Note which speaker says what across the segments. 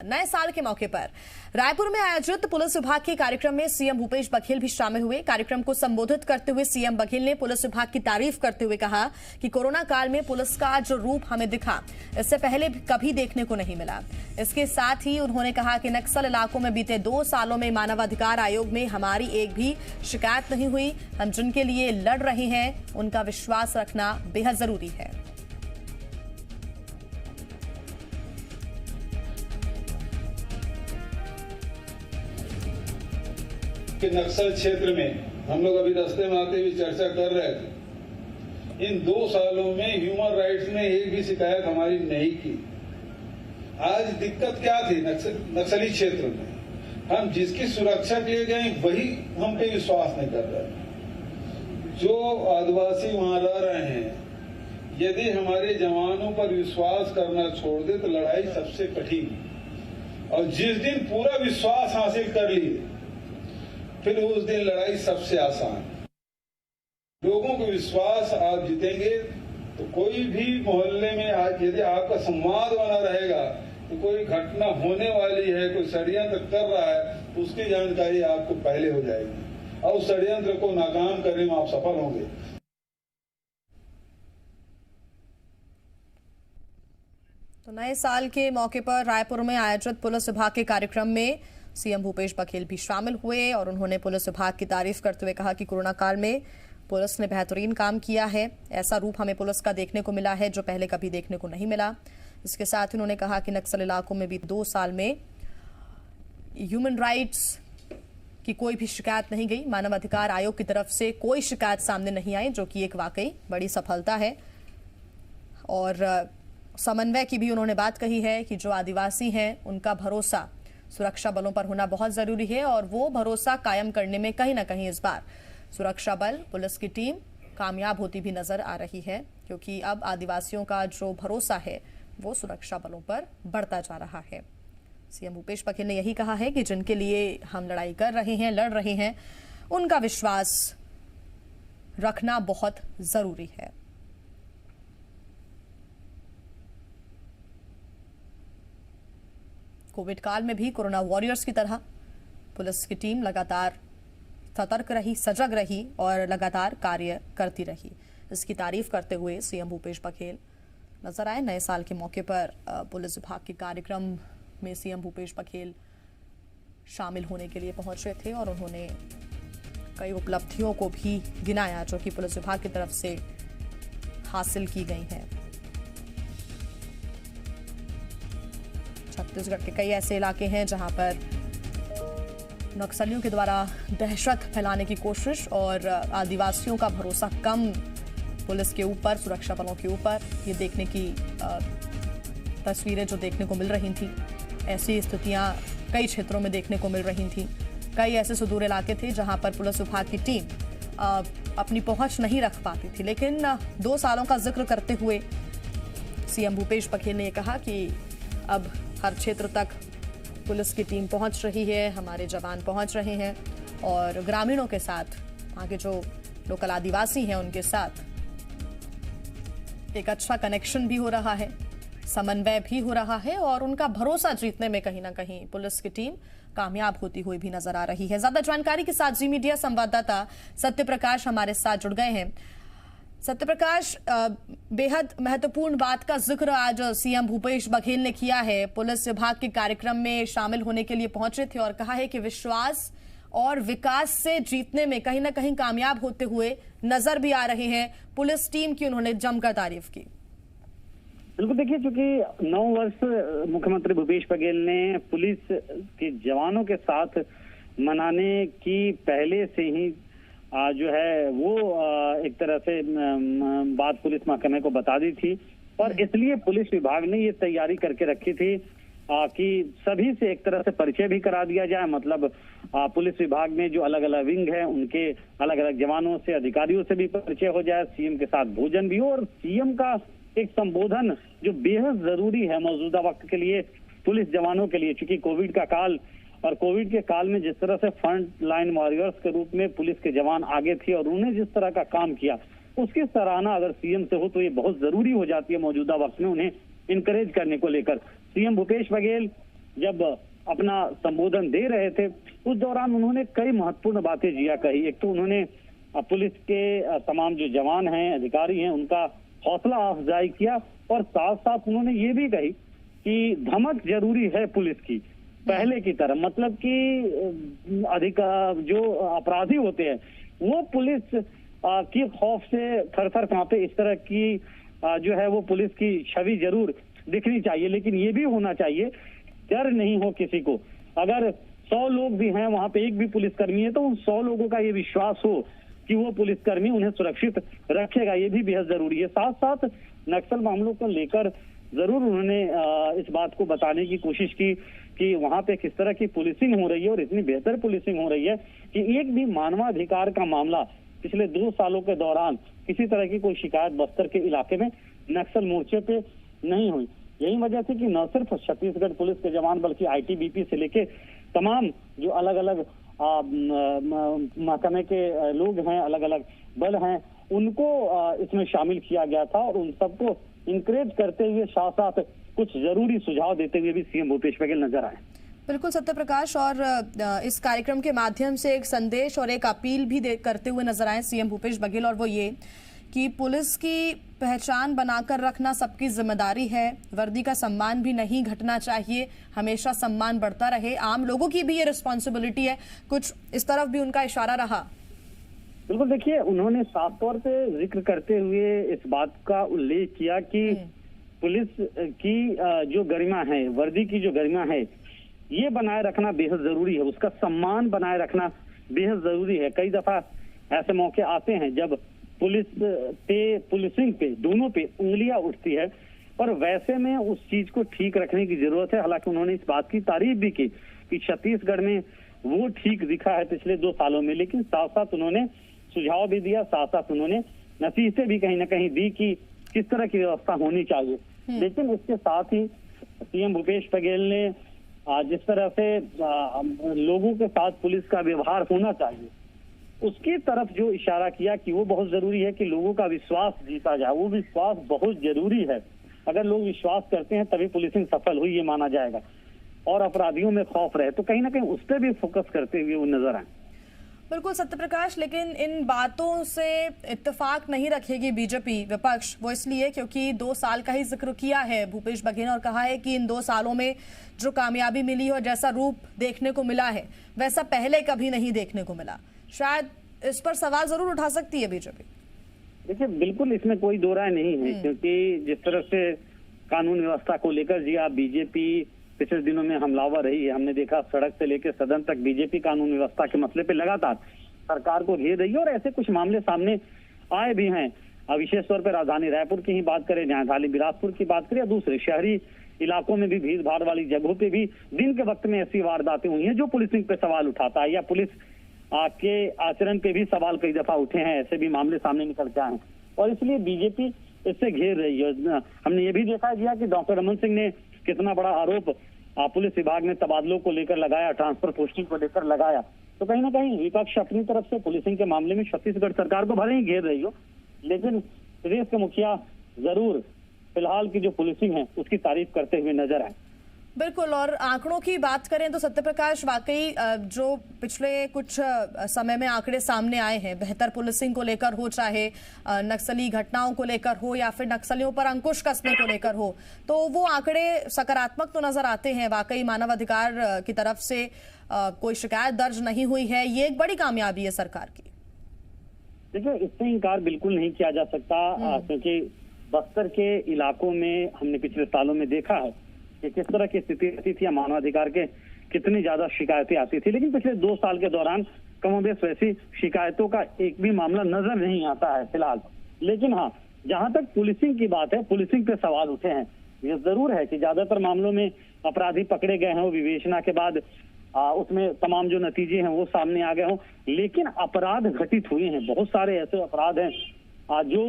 Speaker 1: नए साल के मौके पर रायपुर में आयोजित पुलिस विभाग के कार्यक्रम में सीएम भूपेश बघेल भी शामिल हुए। कार्यक्रम को संबोधित करते हुए सीएम बघेल ने पुलिस विभाग की तारीफ करते हुए कहा कि कोरोना काल में पुलिस का जो रूप हमें दिखा, इससे पहले कभी देखने को नहीं मिला। इसके साथ ही उन्होंने कहा कि नक्सल इलाकों में बीते 2 सालों में मानवाधिकार आयोग में हमारी एक भी शिकायत नहीं हुई। हम जिनके लिए लड़ रहे हैं उनका विश्वास रखना बेहद जरूरी है।
Speaker 2: कि नक्सल क्षेत्र में हम लोग अभी रास्ते में आते हुए चर्चा कर रहे थे, इन 2 सालों में ह्यूमन राइट्स ने एक भी शिकायत हमारी नहीं की। आज दिक्कत क्या थी? नक्सली क्षेत्र में हम जिसकी सुरक्षा के लिए गए वही हम पे विश्वास नहीं कर रहे। जो आदिवासी वहां रह रहे हैं, यदि हमारे जवानों पर विश्वास करना छोड़ दे तो लड़ाई सबसे कठिन। और जिस दिन पूरा विश्वास हासिल कर लिए फिर उस दिन लड़ाई सबसे आसान। लोगों को विश्वास आप जीतेंगे तो कोई भी मोहल्ले में आज यदि आपका संवाद बना रहेगा तो कोई घटना होने वाली है, कोई षड्यंत्र कर रहा है तो उसकी जानकारी आपको पहले हो जाएगी और उस षड्यंत्र को नाकाम करने में आप सफल होंगे।
Speaker 1: तो नए साल के मौके पर रायपुर में आयोजित पुलिस विभाग के कार्यक्रम में सीएम भूपेश बघेल भी शामिल हुए और उन्होंने पुलिस विभाग की तारीफ करते हुए कहा कि कोरोना काल में पुलिस ने बेहतरीन काम किया है। ऐसा रूप हमें पुलिस का देखने को मिला है जो पहले कभी देखने को नहीं मिला। इसके साथ ही उन्होंने कहा कि नक्सल इलाकों में भी 2 साल में ह्यूमन राइट्स की कोई भी शिकायत नहीं गई। मानवाधिकार आयोग की तरफ से कोई शिकायत सामने नहीं आई, जो कि एक वाकई बड़ी सफलता है। और समन्वय की भी उन्होंने बात कही है कि जो आदिवासी हैं उनका भरोसा सुरक्षा बलों पर होना बहुत जरूरी है और वो भरोसा कायम करने में कहीं ना कहीं इस बार सुरक्षा बल, पुलिस की टीम कामयाब होती भी नजर आ रही है, क्योंकि अब आदिवासियों का जो भरोसा है वो सुरक्षा बलों पर बढ़ता जा रहा है। सीएम भूपेश बघेल ने यही कहा है कि जिनके लिए हम लड़ाई कर रहे हैं, लड़ रहे हैं, उनका विश्वास रखना बहुत जरूरी है। कोविड काल में भी कोरोना वॉरियर्स की तरह पुलिस की टीम लगातार सतर्क रही, सजग रही और लगातार कार्य करती रही। इसकी तारीफ करते हुए सीएम भूपेश बघेल नजर आए। नए साल के मौके पर पुलिस विभाग के कार्यक्रम में सीएम भूपेश बघेल शामिल होने के लिए पहुंचे थे और उन्होंने कई उपलब्धियों को भी गिनाया जो कि पुलिस विभाग की तरफ से हासिल की गई हैं। छत्तीसगढ़ के कई ऐसे इलाके हैं जहां पर नक्सलियों के द्वारा दहशत फैलाने की कोशिश और आदिवासियों का भरोसा कम पुलिस के ऊपर, सुरक्षा बलों के ऊपर, ये देखने की तस्वीरें जो देखने को मिल रही थी। ऐसी स्थितियां कई क्षेत्रों में देखने को मिल रही थी। कई ऐसे सुदूर इलाके थे जहां पर पुलिस विभाग की टीम अपनी पहुंच नहीं रख पाती थी। लेकिन 2 सालों का जिक्र करते हुए सीएम भूपेश बघेल ने कहा कि अब हर क्षेत्र तक पुलिस की टीम पहुंच रही है, हमारे जवान पहुंच रहे हैं और ग्रामीणों के साथ, वहाँ के जो लोकल आदिवासी हैं उनके साथ एक अच्छा कनेक्शन भी हो रहा है, समन्वय भी हो रहा है और उनका भरोसा जीतने में कहीं ना कहीं पुलिस की टीम कामयाब होती हुई भी नजर आ रही है। ज्यादा जानकारी के साथ जी मीडिया संवाददाता सत्य प्रकाश हमारे साथ जुड़ गए हैं। सत्य प्रकाश, बेहद महत्वपूर्ण बात का जिक्र आज सीएम भूपेश बघेल ने किया है। पुलिस विभाग के कार्यक्रम में शामिल होने के लिए पहुंचे थे और कहा है कि विश्वास और विकास से जीतने में कहीं ना कहीं कामयाब होते हुए नजर भी आ रहे हैं। पुलिस टीम की उन्होंने जमकर तारीफ की।
Speaker 3: बिल्कुल, देखिए, चूंकि 9 वर्ष मुख्यमंत्री भूपेश बघेल ने पुलिस के जवानों के साथ मनाने की पहले से ही जो है वो एक तरह से बात पुलिस महकमे को बता दी थी और इसलिए पुलिस विभाग ने ये तैयारी करके रखी थी कि सभी से एक तरह से परिचय भी करा दिया जाए। मतलब पुलिस विभाग में जो अलग अलग विंग है उनके अलग अलग जवानों से, अधिकारियों से भी परिचय हो जाए, सीएम के साथ भोजन भी हो और सीएम का एक संबोधन जो बेहद जरूरी है मौजूदा वक्त के लिए पुलिस जवानों के लिए। चूंकि कोविड का काल और कोविड के काल में जिस तरह से फ्रंट लाइन वॉरियर्स के रूप में पुलिस के जवान आगे थे और उन्होंने जिस तरह का काम किया उसकी सराहना अगर सीएम से हो तो ये बहुत जरूरी हो जाती है मौजूदा वक्त में उन्हें इनकरेज करने को लेकर। सीएम भूपेश बघेल जब अपना संबोधन दे रहे थे, उस दौरान उन्होंने कई महत्वपूर्ण बातें जिया कही। एक तो उन्होंने पुलिस के तमाम जो जवान हैं, अधिकारी हैं, उनका हौसला अफजाई किया और साथ साथ उन्होंने ये भी कही कि धमक जरूरी है पुलिस की, पहले की तरह। मतलब कि जो अपराधी होते हैं वो पुलिस की खौफ से थर-थर कांपे, इस तरह की जो है वो पुलिस की छवि जरूर दिखनी चाहिए। लेकिन ये भी होना चाहिए डर नहीं हो किसी को। अगर 100 लोग भी हैं वहां पे, एक भी पुलिसकर्मी है, तो उन 100 लोगों का ये विश्वास हो कि वो पुलिसकर्मी उन्हें सुरक्षित रखेगा, ये भी बेहद जरूरी है। साथ साथ नक्सल मामलों को लेकर जरूर उन्होंने इस बात को बताने की कोशिश की कि वहां पे किस तरह की पुलिसिंग हो रही है और इतनी बेहतर पुलिसिंग हो रही है कि एक भी मानवाधिकार का मामला पिछले 2 सालों के दौरान किसी तरह की कोई शिकायत बस्तर के इलाके में नक्सल मोर्चे पे नहीं हुई। यही वजह थी कि न सिर्फ छत्तीसगढ़ पुलिस के जवान बल्कि आईटीबीपी से लेके तमाम जो अलग अलग महकमे के लोग हैं, अलग अलग बल हैं, उनको इसमें शामिल किया गया था और उन सबको इंकरेज करते हुए साथ साथ कुछ जरूरी सुझाव देते हुए भी सीएम भूपेश बघेल नजर आए।
Speaker 1: बिल्कुल सत्यप्रकाश, और इस कार्यक्रम के माध्यम से एक संदेश और एक अपील भी करते हुए नजर आए सीएम भूपेश बघेल, और वो ये कि पुलिस की पहचान बनाकर रखना सबकी जिम्मेदारी है, वर्दी का सम्मान भी नहीं घटना चाहिए, हमेशा सम्मान बढ़ता रहे, आम लोगों की भी ये रिस्पॉन्सिबिलिटी है। कुछ इस तरफ भी उनका इशारा रहा।
Speaker 3: बिल्कुल, देखिए उन्होंने साफ तौर पे जिक्र करते हुए इस बात का उल्लेख किया कि पुलिस की जो गरिमा है, वर्दी की जो गरिमा है, ये बनाए रखना बेहद जरूरी है, उसका सम्मान बनाए रखना बेहद जरूरी है। कई दफा ऐसे मौके आते हैं जब पुलिस पे, पुलिसिंग पे, दोनों पे उंगलियां उठती है, और वैसे में उस चीज को ठीक रखने की जरूरत है। हालांकि उन्होंने इस बात की तारीफ भी की कि छत्तीसगढ़ में वो ठीक दिखा है पिछले 2 सालों में, लेकिन साथ साथ उन्होंने सुझाव भी दिया, साथ साथ उन्होंने नसीहतें भी कहीं ना कहीं दी कि किस तरह की व्यवस्था होनी चाहिए। लेकिन इसके साथ ही सीएम भूपेश बघेल ने जिस तरह से लोगों के साथ पुलिस का व्यवहार होना चाहिए, उसकी तरफ जो इशारा किया कि वो बहुत जरूरी है कि लोगों का विश्वास जीता जाए। वो विश्वास बहुत जरूरी है, अगर लोग विश्वास करते हैं तभी पुलिसिंग सफल हुई ये माना जाएगा, और अपराधियों में खौफ रहे, तो कहीं ना कहीं उस पर भी फोकस करते हुए वो नजर आए।
Speaker 1: बिल्कुल सत्यप्रकाश, लेकिन इन बातों से इत्तेफाक नहीं रखेगी बीजेपी विपक्ष, वो इसलिए क्योंकि 2 साल का ही जिक्र किया है भूपेश बघेल ने और कहा है कि इन 2 सालों में जो कामयाबी मिली और जैसा रूप देखने को मिला है वैसा पहले कभी नहीं देखने को मिला। शायद इस पर सवाल जरूर उठा सकती है बीजेपी।
Speaker 3: देखिए बिल्कुल इसमें कोई दो राय नहीं है, क्योंकि जिस तरह से कानून व्यवस्था को लेकर जी आप बीजेपी पिछले दिनों में हमलावर रही है, हमने देखा सड़क से लेकर सदन तक बीजेपी कानून व्यवस्था के मसले पे लगातार सरकार को घेर रही है, और ऐसे कुछ मामले सामने आए भी हैं। विशेष तौर पर राजधानी रायपुर की ही बात करें, न्यायशाली बिलासपुर की बात करें, या दूसरे शहरी इलाकों में भी भीड़ भाड़ वाली जगहों पे भी दिन के वक्त में ऐसी वारदातें हुई हैं जो पुलिसिंग पे सवाल उठाता है, या पुलिस के आचरण पे भी सवाल कई दफा उठे हैं, ऐसे भी मामले सामने निकल के आए हैं, और इसलिए बीजेपी इससे घेर रही है। हमने ये भी देखा गया कि डॉक्टर रमन सिंह ने कितना बड़ा आरोप पुलिस विभाग में तबादलों को लेकर लगाया, ट्रांसफर पोस्टिंग को लेकर लगाया, तो कहीं ना कहीं विपक्ष अपनी तरफ से पुलिसिंग के मामले में छत्तीसगढ़ सरकार को भले ही घेर रही हो, लेकिन प्रदेश के मुखिया जरूर फिलहाल की जो पुलिसिंग है उसकी तारीफ करते हुए नजर आए।
Speaker 1: बिल्कुल, और आंकड़ों की बात करें तो सत्यप्रकाश वाकई जो पिछले कुछ समय में आंकड़े सामने आए हैं, बेहतर पुलिसिंग को लेकर हो, चाहे नक्सली घटनाओं को लेकर हो या फिर नक्सलियों पर अंकुश कसने को लेकर हो, तो वो आंकड़े सकारात्मक तो नजर आते हैं। वाकई मानवाधिकार की तरफ से कोई शिकायत दर्ज नहीं हुई है, ये एक बड़ी कामयाबी है सरकार की।
Speaker 3: देखिए इससे इनकार बिल्कुल नहीं किया जा सकता, क्योंकि बस्तर के इलाकों में हमने पिछले सालों में देखा है कि किस तरह की स्थिति रहती थी, मानवाधिकार के कितनी ज्यादा शिकायतें आती थी, लेकिन पिछले 2 साल के दौरान कमोबेश वैसी शिकायतों का एक भी मामला नजर नहीं आता है फिलहाल। लेकिन हाँ, जहां तक पुलिसिंग की बात है, पुलिसिंग पे सवाल उठे हैं। ये जरूर है कि ज्यादातर मामलों में अपराधी पकड़े गए हों, विवेचना के बाद उसमें तमाम जो नतीजे हैं वो सामने आ गए हों, लेकिन अपराध घटित हुए हैं। बहुत सारे ऐसे अपराध हैं जो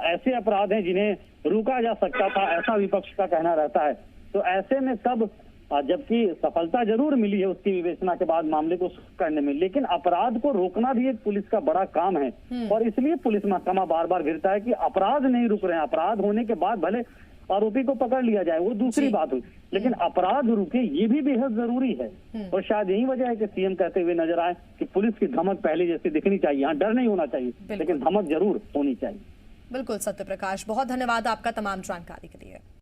Speaker 3: ऐसे अपराध हैं जिन्हें रोका जा सकता था, ऐसा विपक्ष का कहना रहता है। तो ऐसे में तब जबकि सफलता जरूर मिली है उसकी विवेचना के बाद मामले को करने में, लेकिन अपराध को रोकना भी एक पुलिस का बड़ा काम है, और इसलिए पुलिस महकमा बार बार गिरता है कि अपराध नहीं रुक रहे हैं। अपराध होने के बाद भले आरोपी को पकड़ लिया जाए, वो दूसरी बात हुई, लेकिन अपराध रुके ये भी बेहद जरूरी है। और शायद यही वजह है कि सीएम कहते हुए नजर आए कि पुलिस की धमक पहले जैसी दिखनी चाहिए। यहाँ डर नहीं होना चाहिए, लेकिन धमक जरूर होनी चाहिए।
Speaker 1: बिल्कुल सत्य प्रकाश, बहुत धन्यवाद आपका तमाम जानकारी के लिए।